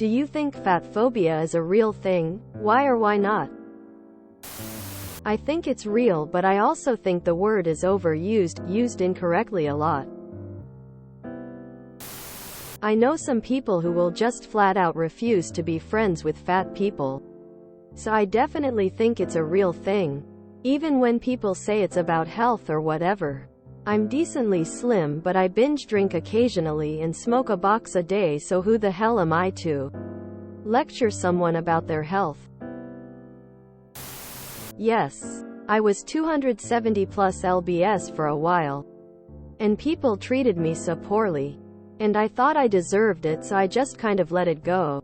Do you think fat phobia is a real thing? Why or why not? I think it's real, but I also think the word is overused, used incorrectly a lot. I know some people who will just flat out refuse to be friends with fat people. So I definitely think it's a real thing. Even when people say it's about health or whatever. I'm decently slim, but I binge drink occasionally and smoke a box a day, so who the hell am I to lecture someone about their health? Yes, I was 270 plus lbs for a while. And people treated me so poorly. And I thought I deserved it, so I just kind of let it go.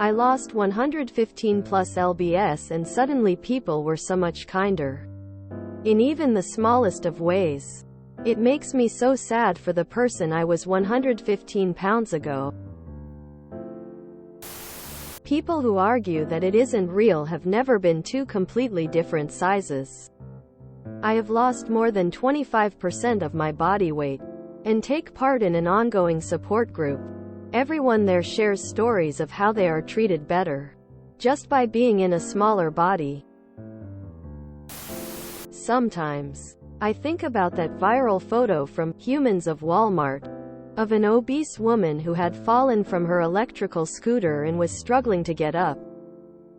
I lost 115 plus lbs and suddenly people were so much kinder. In even the smallest of ways. It makes me so sad for the person I was 115 pounds ago. People who argue that it isn't real have never been two completely different sizes. I have lost more than 25% of my body weight. And take part in an ongoing support group. Everyone there shares stories of how they are treated better. Just by being in a smaller body. Sometimes, I think about that viral photo from Humans of Walmart of an obese woman who had fallen from her electrical scooter and was struggling to get up.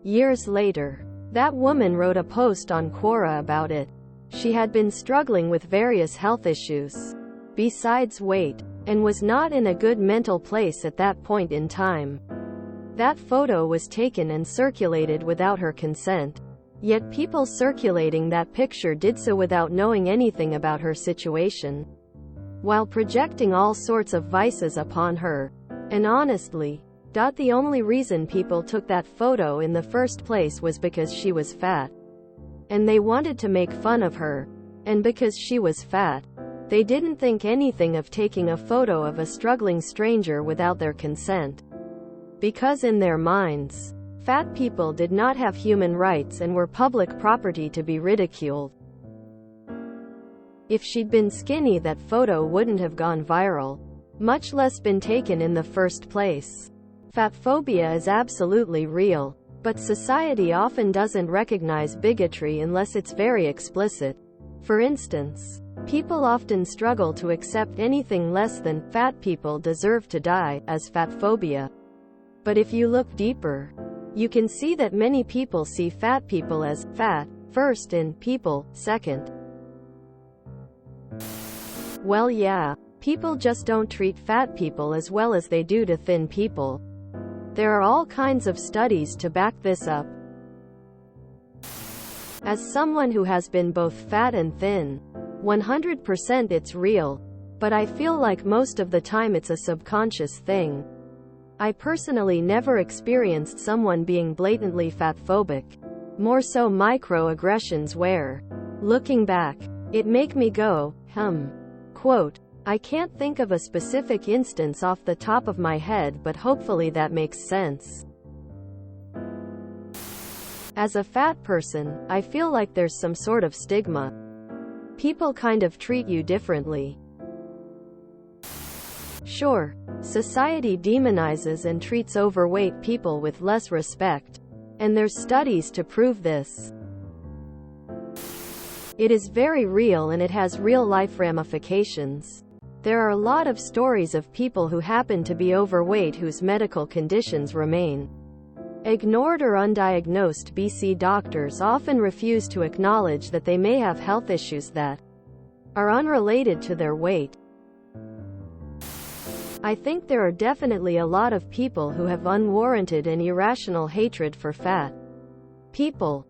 Years later, that woman wrote a post on Quora about it. She had been struggling with various health issues, besides weight, and was not in a good mental place at that point in time. That photo was taken and circulated without her consent. Yet people circulating that picture did so without knowing anything about her situation, while projecting all sorts of vices upon her. And honestly, the only reason people took that photo in the first place was because she was fat. And they wanted to make fun of her. And because she was fat, they didn't think anything of taking a photo of a struggling stranger without their consent. Because in their minds, fat people did not have human rights and were public property to be ridiculed. If she'd been skinny, that photo wouldn't have gone viral, much less been taken in the first place. Fat phobia is absolutely real, but society often doesn't recognize bigotry unless it's very explicit. For instance, people often struggle to accept anything less than "fat people deserve to die" as fat phobia. But if you look deeper, you can see that many people see fat people as fat first and people second. Well, yeah, people just don't treat fat people as well as they do to thin people. There are all kinds of studies to back this up. As someone who has been both fat and thin, 100% it's real, but I feel like most of the time it's a subconscious thing. I personally never experienced someone being blatantly fatphobic. More so microaggressions where, looking back, it make me go, Quote, I can't think of a specific instance off the top of my head, but hopefully that makes sense. As a fat person, I feel like there's some sort of stigma. People kind of treat you differently. Sure, society demonizes and treats overweight people with less respect. And there's studies to prove this. It is very real and it has real-life ramifications. There are a lot of stories of people who happen to be overweight whose medical conditions remain ignored or undiagnosed. BC doctors often refuse to acknowledge that they may have health issues that are unrelated to their weight. I think there are definitely a lot of people who have unwarranted and irrational hatred for fat people.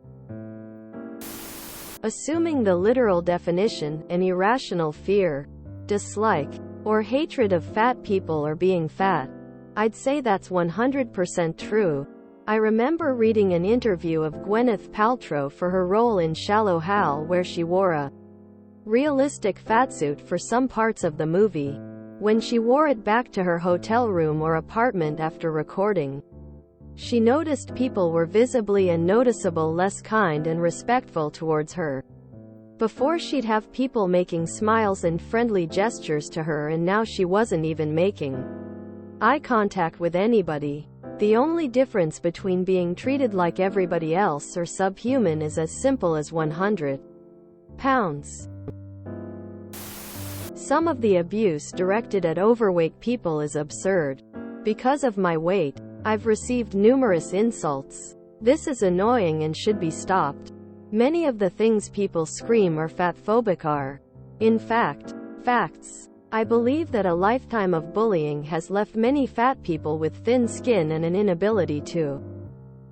Assuming the literal definition, an irrational fear, dislike, or hatred of fat people or being fat, I'd say that's 100% true. I remember reading an interview of Gwyneth Paltrow for her role in Shallow Hal where she wore a realistic fatsuit for some parts of the movie. When she wore it back to her hotel room or apartment after recording, she noticed people were visibly and noticeable less kind and respectful towards her. Before she'd have people making smiles and friendly gestures to her, and now she wasn't even making eye contact with anybody. The only difference between being treated like everybody else or subhuman is as simple as 100 pounds. Some of the abuse directed at overweight people is absurd. Because of my weight, I've received numerous insults. This is annoying and should be stopped. Many of the things people scream are fatphobic are, in fact, facts. I believe that a lifetime of bullying has left many fat people with thin skin and an inability to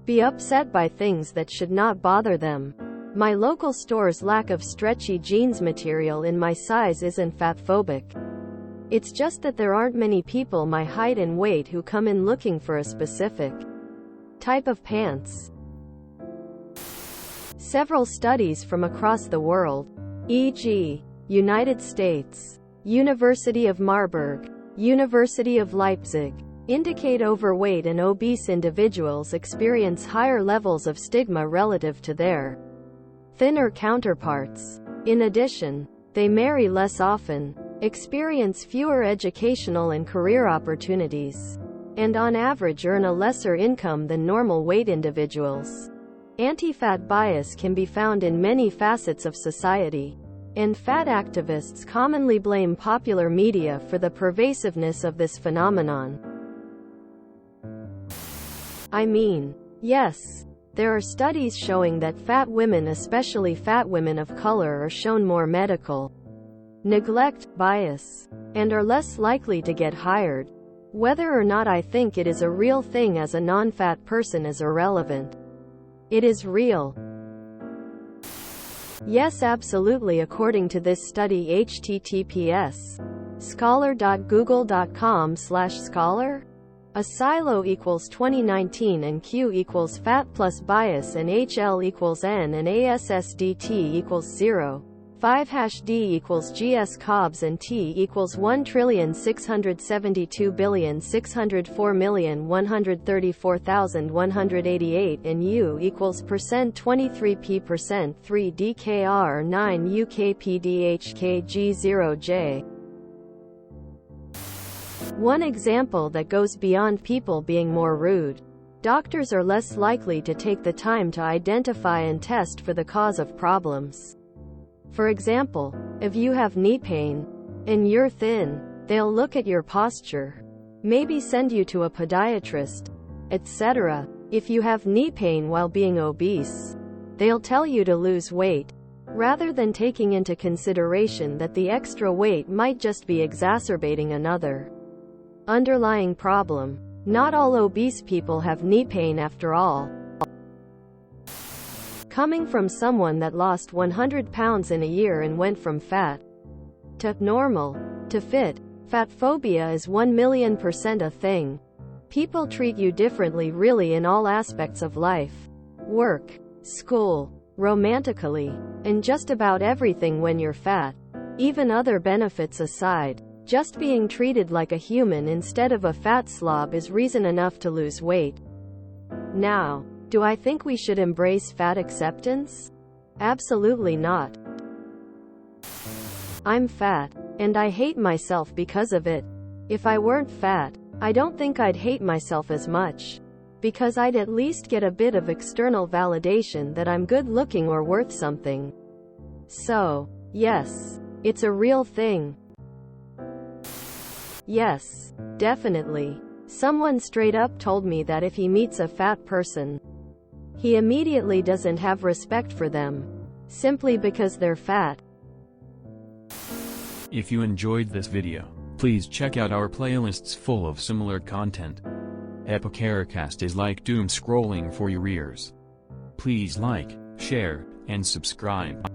be upset by things that should not bother them. My local store's lack of stretchy jeans material in my size isn't fatphobic. It's just that there aren't many people my height and weight who come in looking for a specific type of pants. Several studies from across the world, e.g., United States, University of Marburg, University of Leipzig, indicate overweight and obese individuals experience higher levels of stigma relative to their thinner counterparts. In addition, they marry less often, experience fewer educational and career opportunities, and on average earn a lesser income than normal weight individuals. Anti-fat bias can be found in many facets of society, and fat activists commonly blame popular media for the pervasiveness of this phenomenon. I mean, yes, there are studies showing that fat women, especially fat women of color, are shown more medical neglect bias and are less likely to get hired. Whether or not I think it is a real thing as a non-fat person is irrelevant. It is real. Yes, absolutely. According to this study, https scholar.google.com/scholar, a silo equals 2019 and Q equals fat plus bias and HL equals N and ASSDT equals 0. 5 D equals GS Cobbs and T equals 1,672,604,134,188 and U equals %23p% 3 DKR 9 UKPDHKG0J. One example that goes beyond people being more rude. Doctors are less likely to take the time to identify and test for the cause of problems. For example, if you have knee pain and you're thin, they'll look at your posture, maybe send you to a podiatrist, etc. If you have knee pain while being obese, they'll tell you to lose weight, rather than taking into consideration that the extra weight might just be exacerbating another underlying problem. Not all obese people have knee pain after all. Coming from someone that lost 100 pounds in a year and went from fat to normal to fit, fatphobia is 1,000,000% a thing. People treat you differently really in all aspects of life. Work, school, romantically, and just about everything when you're fat. Even other benefits aside, just being treated like a human instead of a fat slob is reason enough to lose weight. Now, do I think we should embrace fat acceptance? Absolutely not. I'm fat, and I hate myself because of it. If I weren't fat, I don't think I'd hate myself as much, because I'd at least get a bit of external validation that I'm good looking or worth something. So, yes, it's a real thing. Yes, definitely. Someone straight up told me that if he meets a fat person, he immediately doesn't have respect for them, simply because they're fat. If you enjoyed this video, please check out our playlists full of similar content. AskReddit is like doom scrolling for your ears. Please like, share, and subscribe.